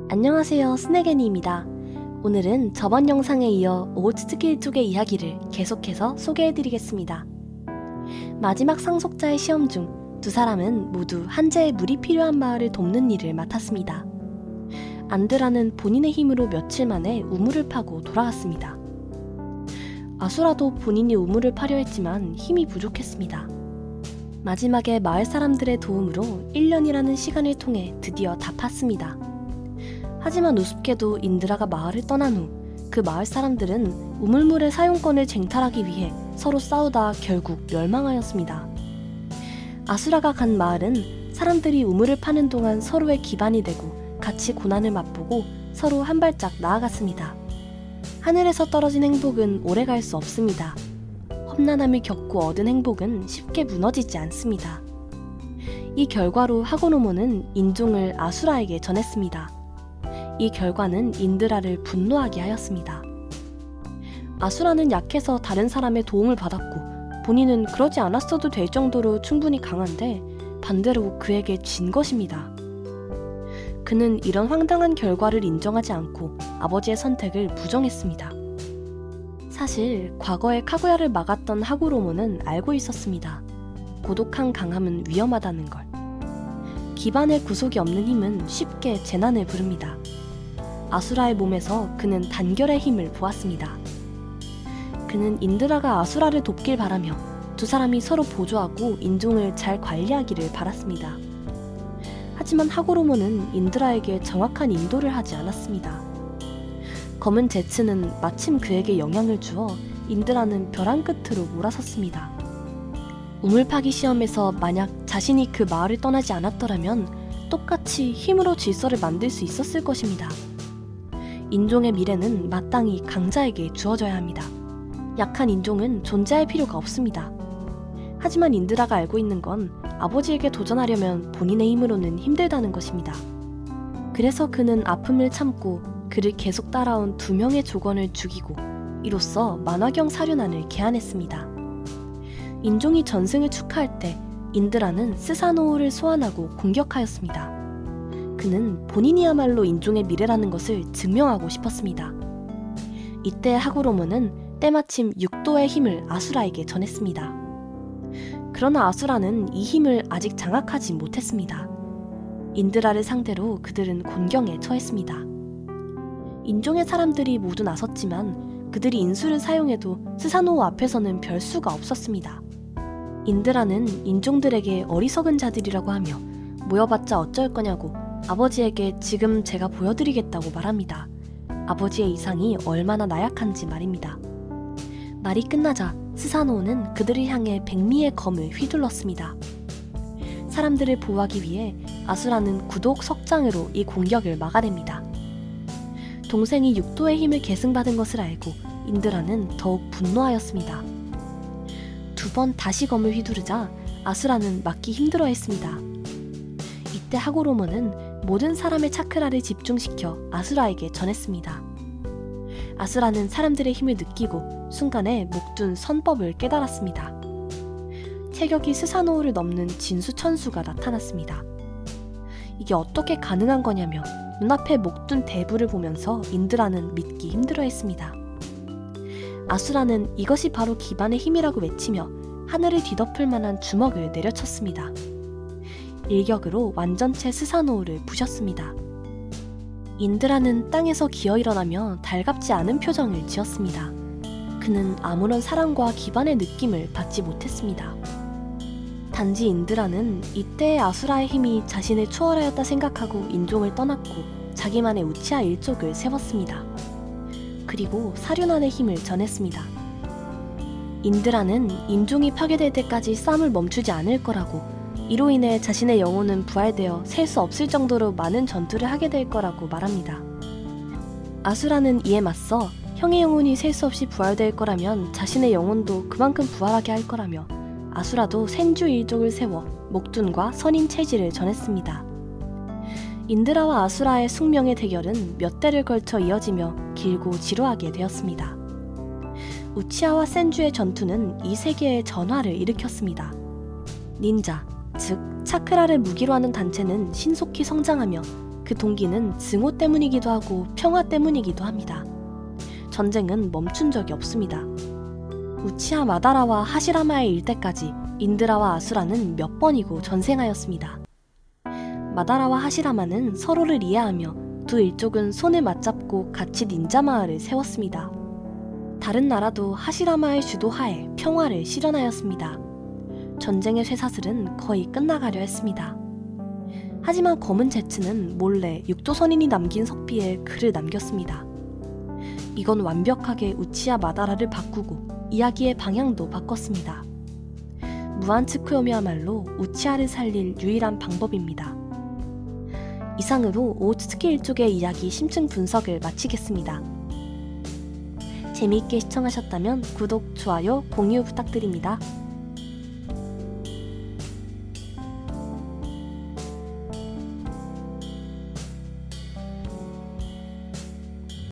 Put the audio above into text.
안녕하세요, 스네게니입니다. 오늘은 저번 영상에 이어 오호츠키 쪽의 이야기를 계속해서 소개해드리겠습니다. 마지막 상속자의 시험 중 두 사람은 모두 한재의 물이 필요한 마을을 돕는 일을 맡았습니다. 안드라는 본인의 힘으로 며칠 만에 우물을 파고 돌아왔습니다. 아수라도 본인이 우물을 파려 했지만 힘이 부족했습니다. 마지막에 마을 사람들의 도움으로 1년이라는 시간을 통해 드디어 다 팠습니다. 하지만 우습게도 인드라가 마을을 떠난 후 그 마을 사람들은 우물물의 사용권을 쟁탈하기 위해 서로 싸우다 결국 멸망하였습니다. 아수라가 간 마을은 사람들이 우물을 파는 동안 서로의 기반이 되고 같이 고난을 맛보고 서로 한 발짝 나아갔습니다. 하늘에서 떨어진 행복은 오래갈 수 없습니다. 험난함을 겪고 얻은 행복은 쉽게 무너지지 않습니다. 이 결과로 하고노모는 인종을 아수라에게 전했습니다. 이 결과는 인드라를 분노하게 하였습니다. 아수라는 약해서 다른 사람의 도움을 받았고 본인은 그러지 않았어도 될 정도로 충분히 강한데 반대로 그에게 진 것입니다. 그는 이런 황당한 결과를 인정하지 않고 아버지의 선택을 부정했습니다. 사실 과거에 카구야를 막았던 하고로모는 알고 있었습니다. 고독한 강함은 위험하다는 걸. 기반의 구속이 없는 힘은 쉽게 재난을 부릅니다. 아수라의 몸에서 그는 단결의 힘을 보았습니다. 그는 인드라가 아수라를 돕길 바라며 두 사람이 서로 보조하고 인종을 잘 관리하기를 바랐습니다. 하지만 하고로모는 인드라에게 정확한 인도를 하지 않았습니다. 검은 제츠는 마침 그에게 영향을 주어 인드라는 벼랑 끝으로 몰아섰습니다. 우물 파기 시험에서 만약 자신이 그 마을을 떠나지 않았더라면 똑같이 힘으로 질서를 만들 수 있었을 것입니다. 인종의 미래는 마땅히 강자에게 주어져야 합니다. 약한 인종은 존재할 필요가 없습니다. 하지만 인드라가 알고 있는 건 아버지에게 도전하려면 본인의 힘으로는 힘들다는 것입니다. 그래서 그는 아픔을 참고 그를 계속 따라온 두 명의 조건을 죽이고 이로써 만화경 사륜안을 개안했습니다. 인종이 전승을 축하할 때 인드라는 스사노오를 소환하고 공격하였습니다. 그는 본인이야말로 인종의 미래라는 것을 증명하고 싶었습니다. 이때 하고로모는 때마침 6도의 힘을 아수라에게 전했습니다. 그러나 아수라는 이 힘을 아직 장악하지 못했습니다. 인드라를 상대로 그들은 곤경에 처했습니다. 인종의 사람들이 모두 나섰지만 그들이 인수를 사용해도 스사노오 앞에서는 별 수가 없었습니다. 인드라는 인종들에게 어리석은 자들이라고 하며 모여봤자 어쩔 거냐고 아버지에게 지금 제가 보여드리겠다고 말합니다. 아버지의 이상이 얼마나 나약한지 말입니다. 말이 끝나자 스사노오는 그들을 향해 백미의 검을 휘둘렀습니다. 사람들을 보호하기 위해 아수라는 구독 석장으로 이 공격을 막아냅니다. 동생이 6도의 힘을 계승받은 것을 알고 인드라는 더욱 분노하였습니다. 두 번 다시 검을 휘두르자 아수라는 막기 힘들어했습니다. 이때 하고로모는 모든 사람의 차크라를 집중시켜 아수라에게 전했습니다. 아수라는 사람들의 힘을 느끼고 순간에 목둔 선법을 깨달았습니다. 체격이 스사노오를 넘는 진수천수가 나타났습니다. 이게 어떻게 가능한 거냐며 눈앞에 목둔 대부를 보면서 인드라는 믿기 힘들어했습니다. 아수라는 이것이 바로 기반의 힘이라고 외치며 하늘을 뒤덮을 만한 주먹을 내려쳤습니다. 일격으로 완전체 스사노오를 부셨습니다. 인드라는 땅에서 기어 일어나며 달갑지 않은 표정을 지었습니다. 그는 아무런 사랑과 기반의 느낌을 받지 못했습니다. 단지 인드라는 이때의 아수라의 힘이 자신을 초월하였다 생각하고 인종을 떠났고 자기만의 우치하 일족을 세웠습니다. 그리고 사륜안의 힘을 전했습니다. 인드라는 인종이 파괴될 때까지 싸움을 멈추지 않을 거라고, 이로 인해 자신의 영혼은 부활되어 셀 수 없을 정도로 많은 전투를 하게 될 거라고 말합니다. 아수라는 이에 맞서 형의 영혼이 셀 수 없이 부활될 거라면 자신의 영혼도 그만큼 부활하게 할 거라며 아수라도 센주 일족을 세워 목둔과 선인 체질을 전했습니다. 인드라와 아수라의 숙명의 대결은 몇 대를 걸쳐 이어지며 길고 지루하게 되었습니다. 우치하와 센주의 전투는 이 세계의 전화를 일으켰습니다. 닌자, 즉 차크라를 무기로 하는 단체는 신속히 성장하며 그 동기는 증오 때문이기도 하고 평화 때문이기도 합니다. 전쟁은 멈춘 적이 없습니다. 우치하 마다라와 하시라마의 일대까지 인드라와 아수라는 몇 번이고 전생하였습니다. 마다라와 하시라마는 서로를 이해하며 두 일족은 손을 맞잡고 같이 닌자 마을을 세웠습니다. 다른 나라도 하시라마의 주도하에 평화를 실현하였습니다. 전쟁의 쇠사슬은 거의 끝나가려 했습니다. 하지만 검은 제츠는 몰래 육조선인이 남긴 석비에 글을 남겼습니다. 이건 완벽하게 우치하 마다라를 바꾸고 이야기의 방향도 바꿨습니다. 무한 츠쿠요미야말로 우치하를 살릴 유일한 방법입니다. 이상으로 오호츠키 일족의 이야기 심층 분석을 마치겠습니다. 재미있게 시청하셨다면 구독, 좋아요, 공유 부탁드립니다.